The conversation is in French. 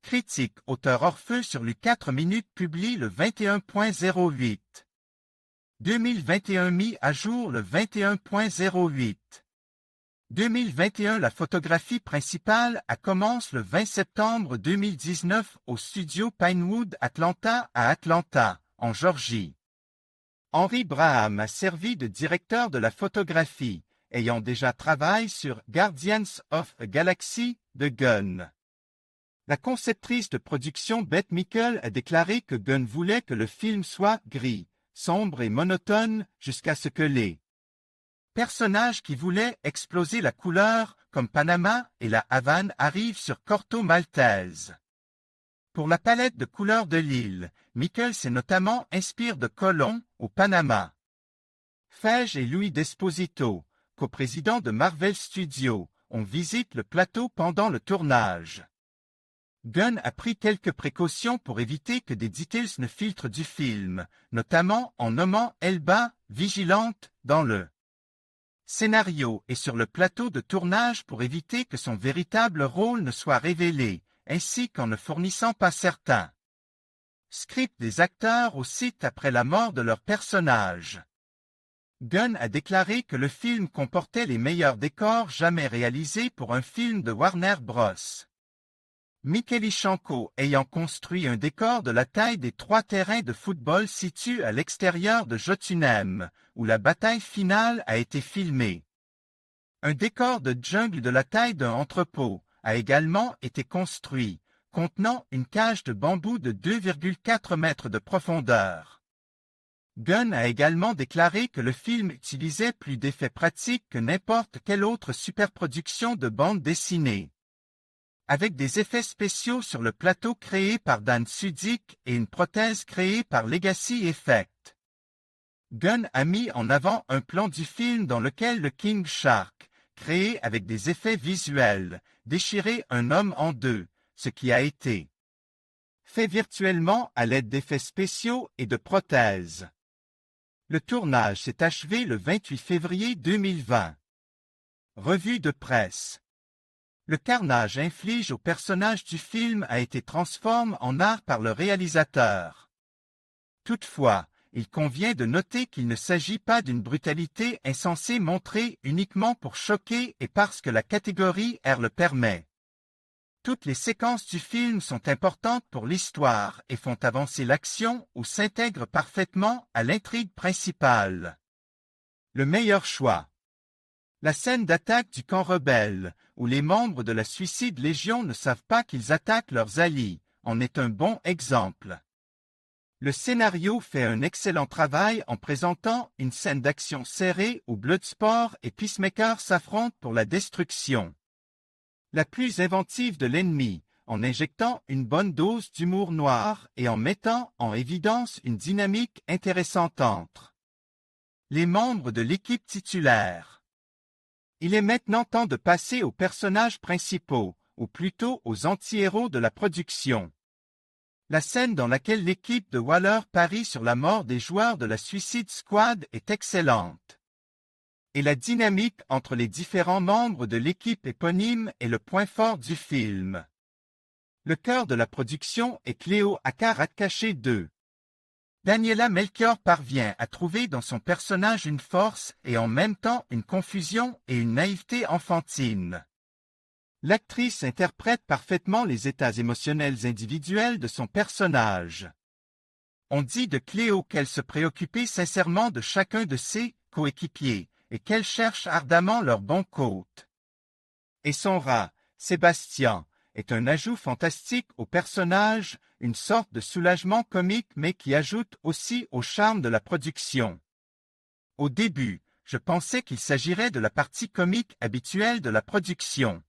critique auteur Orfeu sur les 4 minutes publie le 21.08. 2021 mis à jour le 21.08. 2021 La photographie principale commence le 20 septembre 2019 au studio Pinewood Atlanta à Atlanta, en Georgie. Henry Braham a servi de directeur de la photographie, ayant déjà travaillé sur Guardians of the Galaxy de Gunn. La conceptrice de production Beth Mikkel a déclaré que Gunn voulait que le film soit gris, sombre et monotone jusqu'à ce que les personnages qui voulaient exploser la couleur, comme Panama et la Havane, arrivent sur Corto Maltese. Pour la palette de couleurs de l'île, Mikkel s'est notamment inspiré de Colón, au Panama. Feige et Louis Desposito, coprésidents de Marvel Studios, ont visité le plateau pendant le tournage. Gunn a pris quelques précautions pour éviter que des details ne filtrent du film, notamment en nommant Elba vigilante dans le scénario et sur le plateau de tournage pour éviter que son véritable rôle ne soit révélé, ainsi qu'en ne fournissant pas certains scripts des acteurs au site après la mort de leur personnage. Gunn a déclaré que le film comportait les meilleurs décors jamais réalisés pour un film de Warner Bros. Michele Shanko ayant construit un décor de la taille des 3 terrains de football situés à l'extérieur de Jotunheim, où la bataille finale a été filmée. Un décor de jungle de la taille d'un entrepôt a également été construit, contenant une cage de bambou de 2,4 mètres de profondeur. Gunn a également déclaré que le film utilisait plus d'effets pratiques que n'importe quelle autre superproduction de bande dessinée. Avec des effets spéciaux sur le plateau créé par Dan Sudik et une prothèse créée par Legacy Effect. Gunn a mis en avant un plan du film dans lequel le King Shark, créé avec des effets visuels, déchirait un homme en deux, ce qui a été fait virtuellement à l'aide d'effets spéciaux et de prothèses. Le tournage s'est achevé le 28 février 2020. Revue de presse. Le carnage infligé au personnage du film a été transformé en art par le réalisateur. Toutefois, il convient de noter qu'il ne s'agit pas d'une brutalité insensée montrée uniquement pour choquer et parce que la catégorie R le permet. Toutes les séquences du film sont importantes pour l'histoire et font avancer l'action ou s'intègrent parfaitement à l'intrigue principale. Le meilleur choix. La scène d'attaque du camp rebelle, où les membres de la Suicide Légion ne savent pas qu'ils attaquent leurs alliés, en est un bon exemple. Le scénario fait un excellent travail en présentant une scène d'action serrée où Bloodsport et Peacemaker s'affrontent pour la destruction la plus inventive de l'ennemi, en injectant une bonne dose d'humour noir et en mettant en évidence une dynamique intéressante entre les membres de l'équipe titulaire. Il est maintenant temps de passer aux personnages principaux, ou plutôt aux anti-héros de la production. La scène dans laquelle l'équipe de Waller parie sur la mort des joueurs de la Suicide Squad est excellente. Et la dynamique entre les différents membres de l'équipe éponyme est le point fort du film. Le cœur de la production est Cléo Akaratkaché 2. Daniela Melchior parvient à trouver dans son personnage une force et en même temps une confusion et une naïveté enfantine. L'actrice interprète parfaitement les états émotionnels individuels de son personnage. On dit de Cléo qu'elle se préoccupait sincèrement de chacun de ses coéquipiers et qu'elle cherche ardemment leur bon côté. Et son rat, Sébastien, est un ajout fantastique au personnage, une sorte de soulagement comique mais qui ajoute aussi au charme de la production. Au début, je pensais qu'il s'agirait de la partie comique habituelle de la production.